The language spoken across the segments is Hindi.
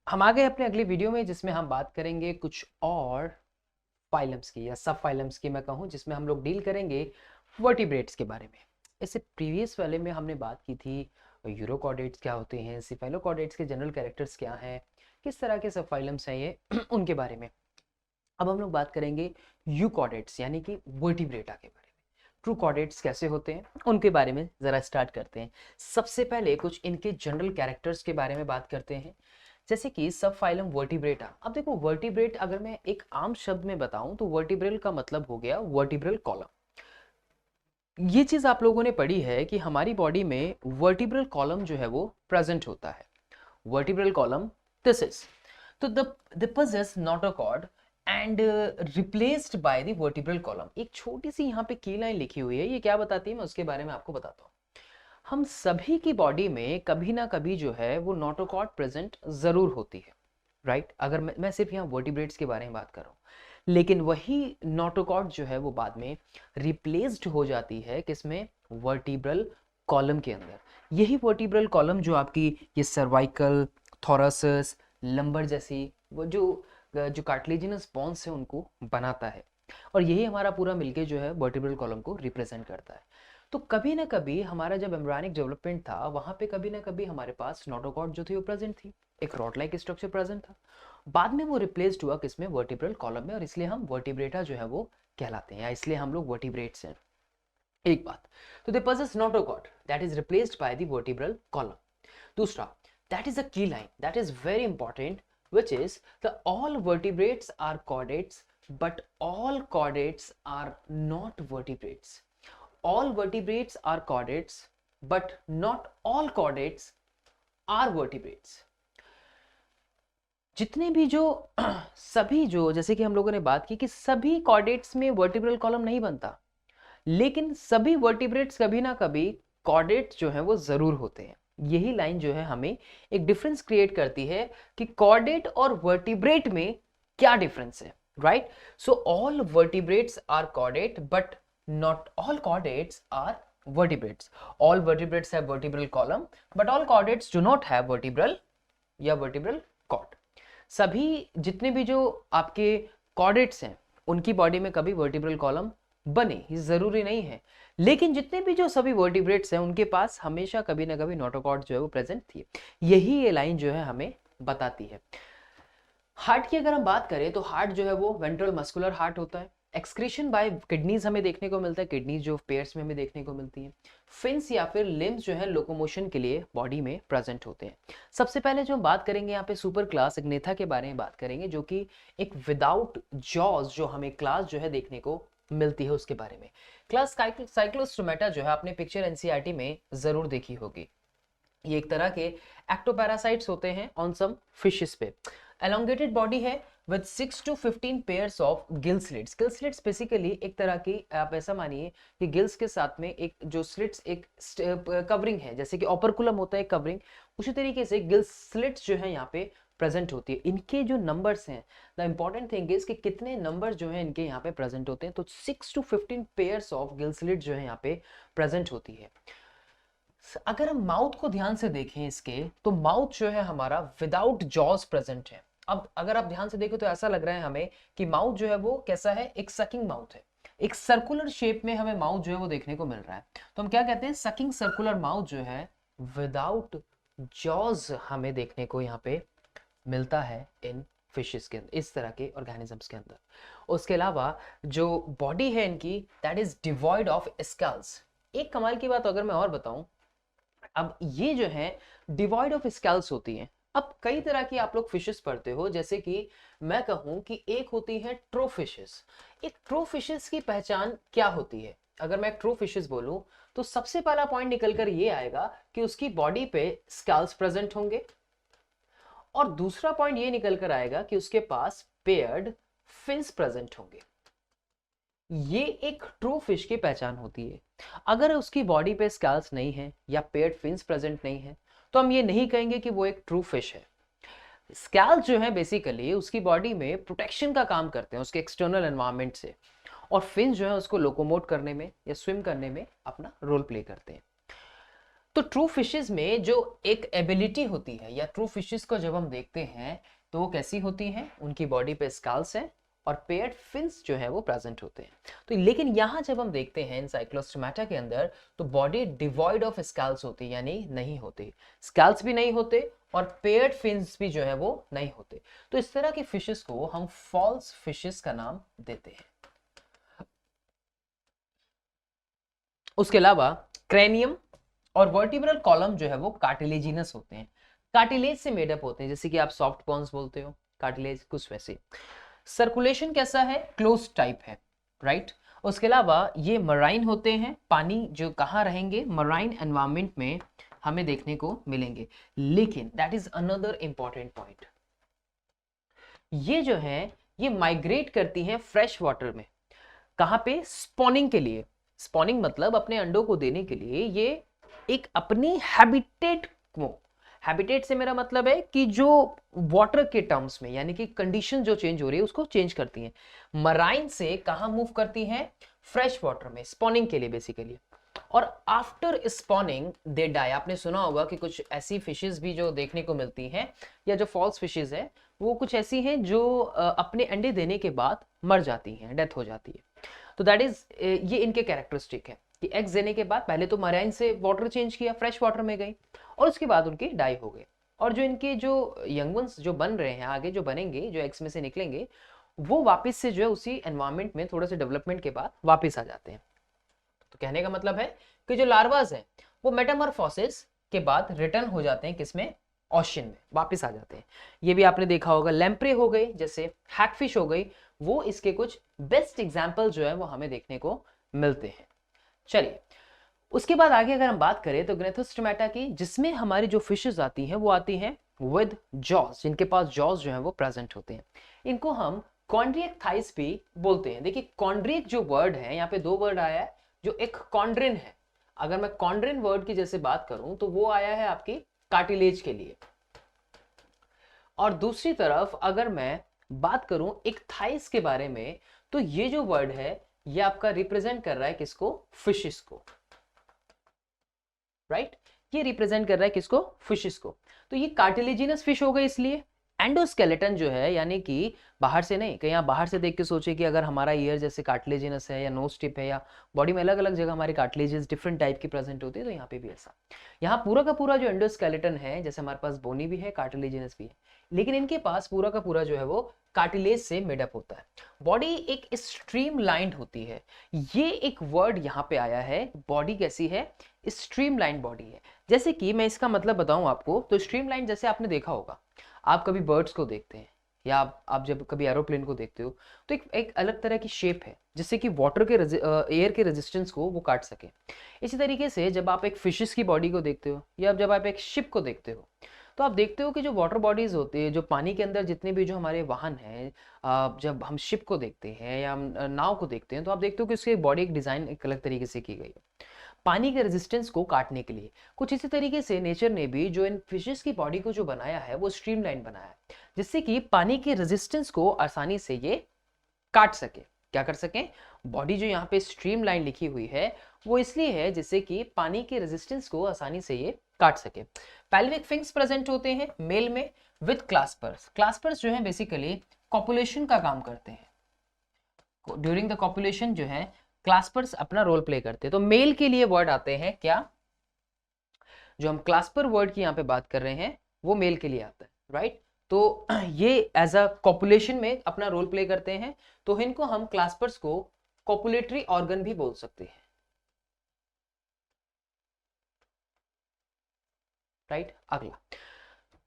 हम आ गए अपने अगले वीडियो में जिसमें हम बात करेंगे कुछ और फाइलम्स की या सब फाइलम्स की मैं कहूँ, जिसमें हम लोग डील करेंगे वर्टिब्रेट्स के बारे में। इससे प्रीवियस वाले में हमने बात की थी यूरोकॉर्डेट्स क्या होते हैं, सिफेलोकॉर्डेट्स के जनरल कैरेक्टर्स क्या हैं, किस तरह के सब फाइलम्स हैं ये उनके बारे में। अब हम लोग बात करेंगे यूकॉर्डेट्स यानी कि वर्टिब्रेटा के बारे में। ट्रू कॉर्डेट्स कैसे होते हैं उनके बारे में ज़रा स्टार्ट करते हैं। सबसे पहले कुछ इनके जनरल कैरेक्टर्स के बारे में बात करते हैं, जैसे कि सब फाइलम वर्टिब्रेटा। अब देखो वर्टिब्रेट अगर मैं एक आम शब्द में बताऊं तो वर्टिब्रल का मतलब हो गया वर्टिब्रल कॉलम। ये चीज आप लोगों ने पढ़ी है कि हमारी बॉडी में वर्टिब्रल कॉलम जो है वो प्रेजेंट होता है। वर्टिब्रल कॉलम दिस इज तो the possess notochord and replaced by the vertebral column. एक छोटी सी यहाँ पे की लाइन लिखी हुई है, ये क्या बताती है मैं उसके बारे में आपको बताता हूँ। हम सभी की बॉडी में कभी ना कभी जो है वो नोटोकॉर्ड प्रेजेंट जरूर होती है, राइट। अगर मैं सिर्फ यहाँ वर्टिब्रेट्स के बारे में बात कर रहा हूँ, लेकिन वही नोटोकॉर्ड जो है वो बाद में रिप्लेस्ड हो जाती है किसमें, वर्टिब्रल कॉलम के अंदर। यही वर्टिब्रल कॉलम जो आपकी ये सर्वाइकल, थोरसिस, लंबर जैसी वो जो जो कार्टिलेजिनस बोन्स है उनको बनाता है, और यही हमारा पूरा मिलके जो है वर्टिब्रल कॉलम को रिप्रेजेंट करता है। तो कभी ना कभी हमारा जब एम्ब्रियोनिक डेवलपमेंट था वहां पे कभी ना कभी हमारे पास नोटोकॉर्ड जो थी वो प्रेजेंट थी, एक रॉड लाइक स्ट्रक्चर प्रेजेंट था। बाद में वो रिप्लेस्ड हुआ किसमें, वर्टिब्रल कॉलम में, और इसलिए हम वर्टिब्रेटा जो है वो कहलाते हैं, या इसलिए हम लोग वर्टिब्रेट्स हैं। एक बात तो दे possess notochord that is replaced by the vertebral column. दूसरा, that is a key line that is very important, which is the all vertebrates are chordates but all chordates are not vertebrates. All vertebrates are chordates but not all chordates are vertebrates. जितने भी जो सभी जो जैसे कि हम लोगों ने बात की कि सभी कॉर्डेट्स में वर्टिब्रल कॉलम नहीं बनता, लेकिन सभी वर्टिब्रेट्स कभी ना कभी कॉर्डेट्स जो है वो जरूर होते हैं। यही लाइन जो है हमें एक डिफरेंस क्रिएट करती है कि कॉर्डेट और वर्टिब्रेट में क्या डिफरेंस है, right. So all vertebrates are chordate but not all chordates are vertebrates. All vertebrates have vertebral column but all chordates do not have vertebral या vertebral cord. सभी जितने भी जो आपके कॉर्डेट्स हैं उनकी बॉडी में कभी वर्टिब्रल कॉलम बने ये जरूरी नहीं है, लेकिन जितने भी जो सभी वर्टिब्रेट्स हैं उनके पास हमेशा कभी ना कभी नोटोकॉर्ड जो है वो प्रेजेंट थी। यही ये लाइन जो है हमें बताती है। हार्ट की अगर हम बात करें तो हार्ट जो है वो वेंट्रल मस्कुलर हार्ट होता है। एक्सक्रीशन बाय किडनीज हमें देखने को मिलता है, किडनीज जो पेयर्स में हमें देखने को मिलती है। फिन्स या फिर लिम्स जो है लोकोमोशन के लिए बॉडी में प्रेजेंट होते हैं। सबसे पहले जो हम बात करेंगे यहाँ पे सुपर क्लास इग्नेथा के बारे में बात करेंगे, जो कि एक विदाउट जॉज जो हमें क्लास जो है देखने को मिलती है उसके बारे में। क्लास साइक्लोस्टोमेटा जो है आपने पिक्चर एनसीईआरटी में जरूर देखी होगी। ये एक तरह के एक्टोपैरासाइट्स होते हैं ऑन सम फिशेस पे। एलोंगेटेड बॉडी है with 6 to 15 pairs of gill slits. Gill slits basically एक तरह की, आप ऐसा मानिए कि गिल्स के साथ में एक जो स्लिट्स एक कवरिंग है, जैसे कि ऑपरकुलम होता है कवरिंग, उसी तरीके से गिल स्लिट्स जो है यहाँ पे प्रेजेंट होती है। इनके जो नंबर्स हैं, द इंपॉर्टेंट थिंग इज कि कितने नंबर जो है इनके यहाँ पे प्रेजेंट होते हैं, तो 6 to 15 pairs of gill slit जो है यहाँ पे प्रेजेंट होती है। अगर हम माउथ को ध्यान से देखें इसके, तो माउथ जो है हमारा विदाउट जॉज प्रेजेंट है। अब अगर आप ध्यान से देखें तो ऐसा लग रहा है हमें कि माउथ जो है वो कैसा है, एक सकिंग माउथ है, एक सर्कुलर शेप में हमें माउथ जो है वो देखने को मिल रहा है। तो हम क्या कहते हैं, सकिंग सर्कुलर माउथ जो है विदाउट जॉज हमें देखने को यहाँ पे मिलता है इन फिशेस के अंदर, इस तरह के ऑर्गेनिजम्स के अंदर। उसके अलावा जो बॉडी है इनकी दैट इज डिवॉइड ऑफ स्कैल्स। एक कमाल की बात अगर मैं और बताऊं, अब ये जो है डिवॉइड ऑफ स्केल्स होती हैं। अब कई तरह की आप लोग फिशेस पढ़ते हो, जैसे कि मैं कहूं कि एक होती है ट्रो फिशेस। एक ट्रो फिशेस की पहचान क्या होती है, अगर मैं ट्रो फिशेस बोलूं तो सबसे पहला पॉइंट निकल कर ये आएगा कि उसकी बॉडी पे स्केल्स प्रेजेंट होंगे, और दूसरा पॉइंट ये निकल कर आएगा कि उसके पास पेयर्ड फिन्स प्रेजेंट होंगे। ये एक ट्रू फिश की पहचान होती है। अगर उसकी बॉडी पे स्कैल्स नहीं है या पेयर्ड फिन्स प्रेजेंट नहीं है तो हम ये नहीं कहेंगे कि वो एक ट्रू फिश है। स्कैल्स जो है बेसिकली उसकी बॉडी में प्रोटेक्शन का काम करते हैं उसके एक्सटर्नल एनवायरनमेंट से, और फिन्स जो है उसको लोकोमोट करने में या स्विम करने में अपना रोल प्ले करते हैं। तो ट्रू फिशेस में जो एक एबिलिटी होती है, या ट्रू फिशेस को जब हम देखते हैं तो वो कैसी होती हैं, उनकी बॉडी पे स्कैल्स हैं और पेयर्ड फिन्स जो है वो प्रेजेंट होते हैं। तो लेकिन यहाँ जब हम देखते हैं इन साइक्लोस्टोमेटा के अंदर, तो बॉडी डिवॉइड ऑफ स्कैल्स होती है, यानी नहीं होते, स्कैल्स भी नहीं होते और पेयर्ड फिन्स भी जो है वो नहीं होते। तो इस तरह की फिशेस को हम फॉल्स फिशेस का नाम देते हैं। उसके अलावा क्रेनियम और वर्टिब्रल कॉलम जो है वो कार्टिलेजिनस होते हैं, कार्टिलेज से मेडअप होते हैं, जैसे कि आप सॉफ्ट बोन्स बोलते हो, कार्टिलेज कुछ वैसे। सर्कुलेशन कैसा है, क्लोज टाइप है, राइट। उसके अलावा ये मराइन होते हैं, पानी जो कहाँ रहेंगे, मराइन एनवायरमेंट में हमें देखने को मिलेंगे। लेकिन that is another important point, ये जो है ये माइग्रेट करती हैं फ्रेश वाटर में, कहाँ पे, स्पॉनिंग के लिए। स्पॉनिंग मतलब अपने अंडों को देने के लिए ये एक अपनी हैबिटेट को, हैबिटेट से मेरा मतलब है कि जो वाटर के टर्म्स में, यानी कि कंडीशन जो चेंज हो रही है उसको चेंज करती हैं। मराइन से कहां मूव करती हैं, फ्रेश वाटर में, स्पॉनिंग के लिए बेसिकली। और आफ्टर स्पॉनिंग दे डाई। आपने सुना होगा कि कुछ ऐसी फिशेस भी जो देखने को मिलती हैं, या जो फॉल्स फिशेस है वो कुछ ऐसी हैं जो अपने अंडे देने के बाद मर जाती हैं, डेथ हो जाती है। तो दैट इज, ये इनके कैरेक्टरिस्टिक है कि एग्स देने के बाद पहले तो मराइन से वाटर चेंज किया, फ्रेश वाटर में गई, और उसके बाद उनके डाई हो गए। और जो इनके जो यंग वंस जो बन रहे हैं, आगे जो बनेंगे, जो एग्स में से निकलेंगे, वो वापस से जो है उसी एनवायरमेंट में थोड़े से डेवलपमेंट के बाद वापस आ जाते हैं। तो कहने का मतलब है कि जो लार्वास हैं वो मेटामॉर्फोसिस के बाद रिटर्न हो जाते हैं, किसमें, ओशन में वापस आ जाते हैं। ये भी आपने देखा होगा, लैम्प्रे हो गई, जैसे हैगफिश हो गई, वो इसके कुछ बेस्ट एग्जाम्पल जो है वो हमें देखने को मिलते हैं। चलिए उसके बाद आगे अगर हम बात करें तो ग्नेथोस्टोमेटा की, जिसमें हमारी जो फिशेस आती हैं वो आती हैं विद जॉज, जिनके पास जॉज जो है वो प्रेजेंट होते हैं। इनको हम कॉन्ड्रियक थाइस भी बोलते हैं। देखिए कॉन्ड्रियक जो वर्ड है, यहाँ पे दो वर्ड आया है, जो एक कॉन्ड्रिन है। अगर मैं कॉन्ड्रिन वर्ड की जैसे बात करूं तो वो आया है आपकी कार्टिलेज के लिए, और दूसरी तरफ अगर मैं बात करूं एक थाइस के बारे में, तो ये जो वर्ड है ये आपका रिप्रेजेंट कर रहा है किसको, फिशेस को, राइट। ये रिप्रेजेंट कर रहा है किसको, फिशेस को। तो ये कार्टिलेजिनस फिश हो गई, इसलिए एंडोस्केलेटन जो है, यानी कि बाहर से नहीं, कहीं आप बाहर से देख के सोचे कि अगर हमारा ईयर जैसे कार्टिलेजिनस है या नोज टिप है, या बॉडी में अलग अलग जगह हमारी कार्टिलेजेस डिफरेंट टाइप की प्रेजेंट होती है, तो यहाँ पे भी ऐसा। यहाँ पूरा का पूरा जो एंडोस्केलेटन है, जैसे हमारे पास बोनी भी है, कार्टिलेजिनस भी है, लेकिन इनके पास पूरा का पूरा जो है वो कार्टिलेज से मेडअप होता है। बॉडी एक स्ट्रीमलाइंड होती है, ये एक वर्ड यहाँ पे आया है, बॉडी कैसी है, स्ट्रीमलाइन बॉडी है। जैसे कि मैं इसका मतलब बताऊं आपको, तो स्ट्रीमलाइन जैसे आपने देखा होगा, आप कभी बर्ड्स को देखते हैं, या आप जब कभी एरोप्लेन को देखते हो, तो एक अलग तरह की शेप है, जिससे कि वाटर के एयर के रेजिस्टेंस को वो काट सके। इसी तरीके से जब आप एक फिशेस की बॉडी को देखते हो, या जब आप एक शिप को देखते हो, तो आप देखते हो कि जो वाटर बॉडीज होती है, जो पानी के अंदर जितने भी जो हमारे वाहन हैं, जब हम शिप को देखते हैं या हम नाव को देखते हैं, तो आप देखते हो कि उसकी बॉडी एक डिजाइन एक अलग तरीके से की गई है, पानी के रेजिस्टेंस को काटने के लिए। कुछ इसी तरीके से नेचर ने भी जो इन फिशेस की बॉडी को जो बनाया है वो स्ट्रीमलाइन बनाया है, जिससे कि पानी के रेजिस्टेंस को आसानी से ये काट सके। क्या कर सके, बॉडी जो यहाँ पे स्ट्रीमलाइन लिखी हुई है वो इसलिए है जिससे कि पानी के रेजिस्टेंस को आसानी से ये काट सके। पैल्विक फिंग्स प्रेजेंट होते हैं मेल में विद क्लास्पर्स। क्लास्पर्स जो है बेसिकली कॉपुलेशन का काम करते हैं, ड्यूरिंग द कॉपुलेशन जो है क्लास्पर्स अपना रोल प्ले करते हैं। तो मेल के लिए वर्ड आते हैं क्या, जो हम क्लास्पर वर्ड की यहाँ पे बात कर रहे हैं वो मेल के लिए आता है, राइट। तो ये एज अ कॉपुलेशन में अपना रोल प्ले करते हैं, तो इनको हम क्लास्पर्स को कॉपुलेटरी ऑर्गन भी बोल सकते हैं, राइट। अगला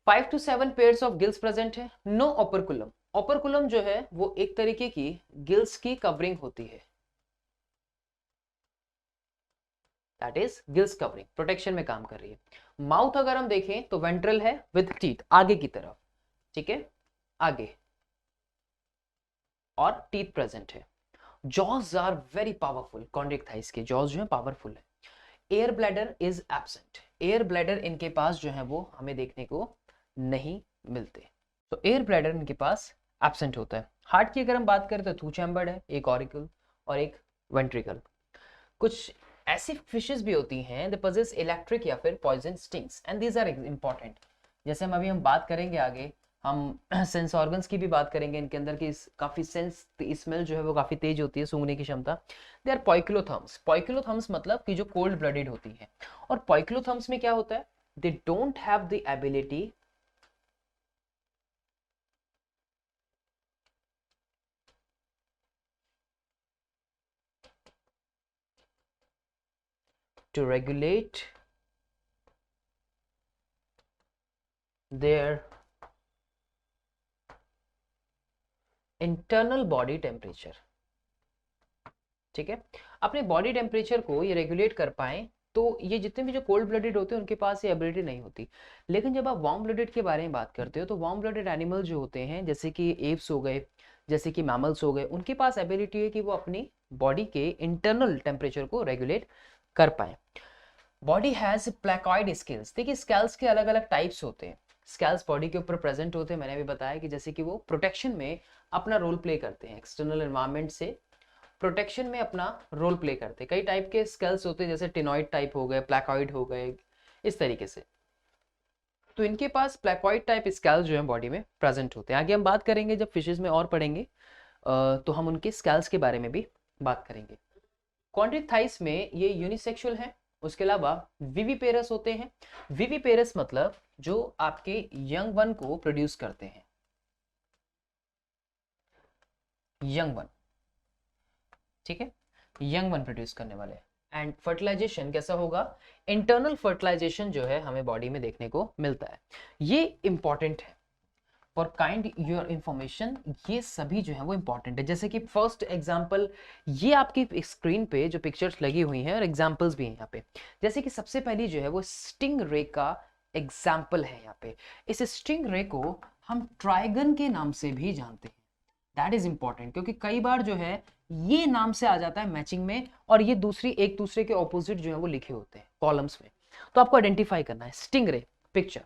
5 to 7 pairs of gills present है, नो ओपरकुलम। ओपरकुलम जो है वो एक तरीके की गिल्स की कवरिंग होती है, that is gills covering, protection में काम कर रही है। माउथ अगर हम देखें तो वेंट्रल है विद टीथ, आगे की तरफ, ठीक है, आगे, और टीथ प्रेजेंट है। Jaws are very powerful, chondrichthyes के जॉज जो है पावरफुल है। Air bladder is absent, air bladder इनके पास जो है वो हमें देखने को नहीं मिलते, तो एयर ब्लैडर इनके पास एब्सेंट होता है। हार्ट की अगर हम बात करें तो टू चैम्बर्ड है, एक ऑरिकल और एक वेंट्रिकल। कुछ ऐसी फिशेस भी होती हैं दे पोजेस इलेक्ट्रिक या फिर poison stings and these are important. जैसे हम बात करेंगे आगे, हम सेंस ऑर्गन्स की भी बात करेंगे, इनके अंदर की काफी सेंस स्मेल जो है वो काफी तेज होती है, सूंघने की क्षमता। They are पॉइक्लोथर्म्स। पॉइक्लोथर्म्स मतलब कि जो कोल्ड ब्लडेड होती है। और पॉइक्लोथर्म्स में क्या होता है, they don't have the ability to regulate their internal body temperature। ठीक है, अपने बॉडी टेम्परेचर को ये रेगुलेट कर पाए, तो ये जितने भी जो कोल्ड ब्लडेड होते हैं उनके पास ये एबिलिटी नहीं होती। लेकिन जब आप वार्म ब्लडेड के बारे में बात करते हो तो वार्म ब्लडेड एनिमल जो होते हैं, जैसे कि एप्स हो गए, जैसे कि मैमल्स हो गए, उनके पास एबिलिटी है कि वो अपनी बॉडी के इंटरनल टेम्परेचर को रेगुलेट कर पाए। Body has placoid scales. देखिए स्केल्स के अलग अलग टाइप्स होते हैं। स्केल्स बॉडी के ऊपर प्रेजेंट होते हैं, मैंने भी बताया कि जैसे कि वो प्रोटेक्शन में अपना रोल प्ले करते हैं, एक्सटर्नल एनवायरनमेंट से प्रोटेक्शन में अपना रोल प्ले करते हैं। कई टाइप के स्केल्स होते हैं, जैसे टिनॉइड टाइप हो गए, प्लेकॉइड हो गए, इस तरीके से। तो इनके पास प्लेकॉइड टाइप स्केल्स जो है बॉडी में प्रेजेंट होते हैं। आगे हम बात करेंगे जब फिशेज में और पढ़ेंगे तो हम उनके स्केल्स के बारे में भी बात करेंगे। कॉन्ड्रिक्थाइस में ये यूनिसेक्सुअल है। उसके अलावा विविपेरस होते हैं। विविपेरस मतलब जो आपके यंग वन को प्रोड्यूस करते हैं, यंग वन, ठीक है, यंग वन प्रोड्यूस करने वाले। एंड फर्टिलाइजेशन कैसा होगा, इंटरनल फर्टिलाइजेशन जो है हमें बॉडी में देखने को मिलता है। ये इंपॉर्टेंट है फॉर काइंड योर इंफॉर्मेशन, ये सभी जो है वो इंपॉर्टेंट है। जैसे कि फर्स्ट एग्जांपल, ये आपकी स्क्रीन पे जो पिक्चर्स लगी हुई हैं और एग्जांपल्स भी हैं यहाँ पे। जैसे कि सबसे पहली जो है वो स्टिंग रे का एग्जाम्पल है यहाँ पे। इस स्टिंग रे को हम ट्राइगन के नाम से भी जानते हैं। दैट इज इंपॉर्टेंट, क्योंकि कई बार जो है ये नाम से आ जाता है मैचिंग में, और ये दूसरी एक दूसरे के ऑपोजिट जो है वो लिखे होते हैं कॉलम्स में, तो आपको आइडेंटिफाई करना है। स्टिंग रे पिक्चर,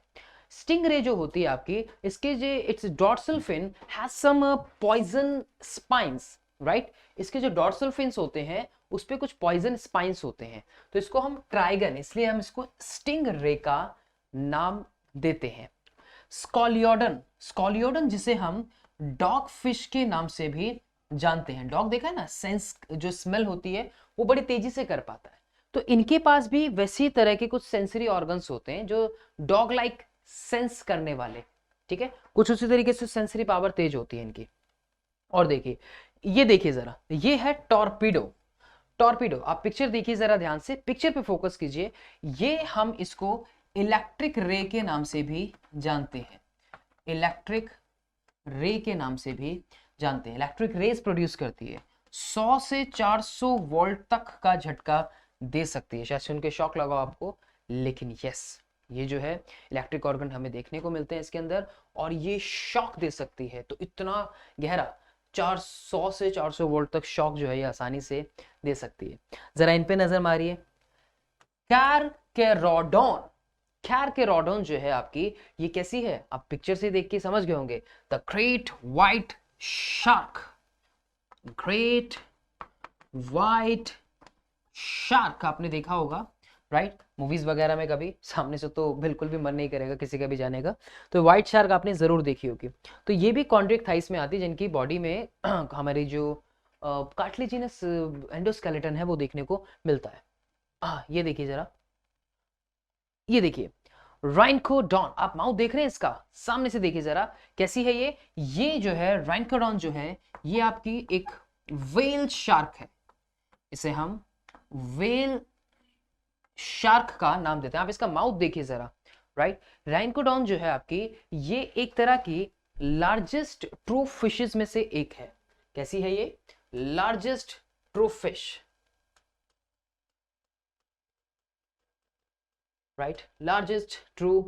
स्टिंग रे जो होती है आपकी, इसके जो its dorsal fin has some poison spines, right. इसके जो डॉर्सल फिन्स होते हैं उस पे कुछ पॉइजन स्पाइंस होते हैं, तो इसको हम ट्राइगन, इसलिए हम इसको स्टिंग रे का नाम देते हैं। स्कॉलियोडन, स्कॉलियोडन जिसे हम डॉग फिश के नाम से भी जानते हैं। डॉग देखा है ना, सेंस जो स्मेल होती है वो बड़ी तेजी से कर पाता है, तो इनके पास भी वैसी तरह के कुछ सेंसरी ऑर्गन्स होते हैं जो डॉग लाइक सेंस करने वाले, ठीक है, कुछ उसी तरीके से सेंसरी पावर तेज होती है इनकी। और देखिए, ये देखिए जरा, ये है टॉर्पीडो। टॉर्पीडो, आप पिक्चर देखिए जरा ध्यान से, पिक्चर पे फोकस कीजिए। ये हम इसको इलेक्ट्रिक रे के नाम से भी जानते हैं, इलेक्ट्रिक रे के नाम से भी जानते हैं। इलेक्ट्रिक रेज प्रोड्यूस करती है, 100 से 400 वोल्ट तक का झटका दे सकती है। शायद सुन के शॉक लगा आपको, लेकिन यस, ये जो है इलेक्ट्रिक ऑर्गन हमें देखने को मिलते हैं इसके अंदर, और ये शॉक दे सकती है। तो इतना गहरा 400 से 400 वोल्ट तक शॉक जो है ये आसानी से दे सकती है। जरा इन पे नजर मारिए। कैरकेरोडॉन, कैरकेरोडॉन जो है आपकी, ये कैसी है, आप पिक्चर से देख के समझ गए होंगे। The great white shark, great white shark आपने देखा होगा, राइट, मूवीज वगैरह में। कभी सामने से तो बिल्कुल भी मन नहीं करेगा किसी का भी जाने का, तो व्हाइट शार्क आपने जरूर देखी होगी। तो ये भी कॉन्ड्रिक्थाइस में आती है, जिनकी बॉडी में हमारी जो कार्टिलेजिनस एंडोस्केलेटन है वो देखने को मिलता है। ये देखिए जरा, ये देखिए राइनकोडॉन, आप माउथ देख रहे हैं इसका, सामने से देखिए जरा कैसी है ये जो है राइनकोडॉन जो है ये आपकी एक वेल शार्क है। इसे हम वेल शार्क का नाम देते हैं। आप इसका माउथ देखिए जरा, राइट। राइनकोडॉन जो है आपकी, ये एक तरह की लार्जेस्ट ट्रू फिशेस में से एक है। कैसी है ये, largest true fish, right, largest true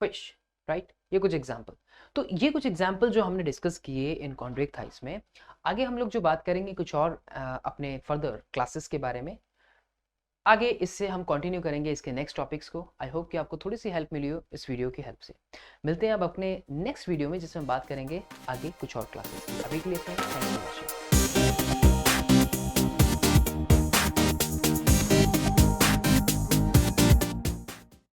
fish, right. ये कुछ एग्जांपल, तो ये कुछ एग्जांपल जो हमने डिस्कस किए इन कॉन्ड्रिक्थाइस में। आगे हम लोग जो बात करेंगे कुछ और अपने फर्दर क्लासेस के बारे में, आगे इससे हम कंटिन्यू करेंगे इसके नेक्स्ट टॉपिक्स को। आई होप कि आपको थोड़ी सी हेल्प मिली हो इस वीडियो की हेल्प से। मिलते हैं अब अपने नेक्स्ट वीडियो में, जिसमें बात करेंगे आगे कुछ और क्लासेस की। अभी के लिए थैंक यू फॉर वॉचिंग।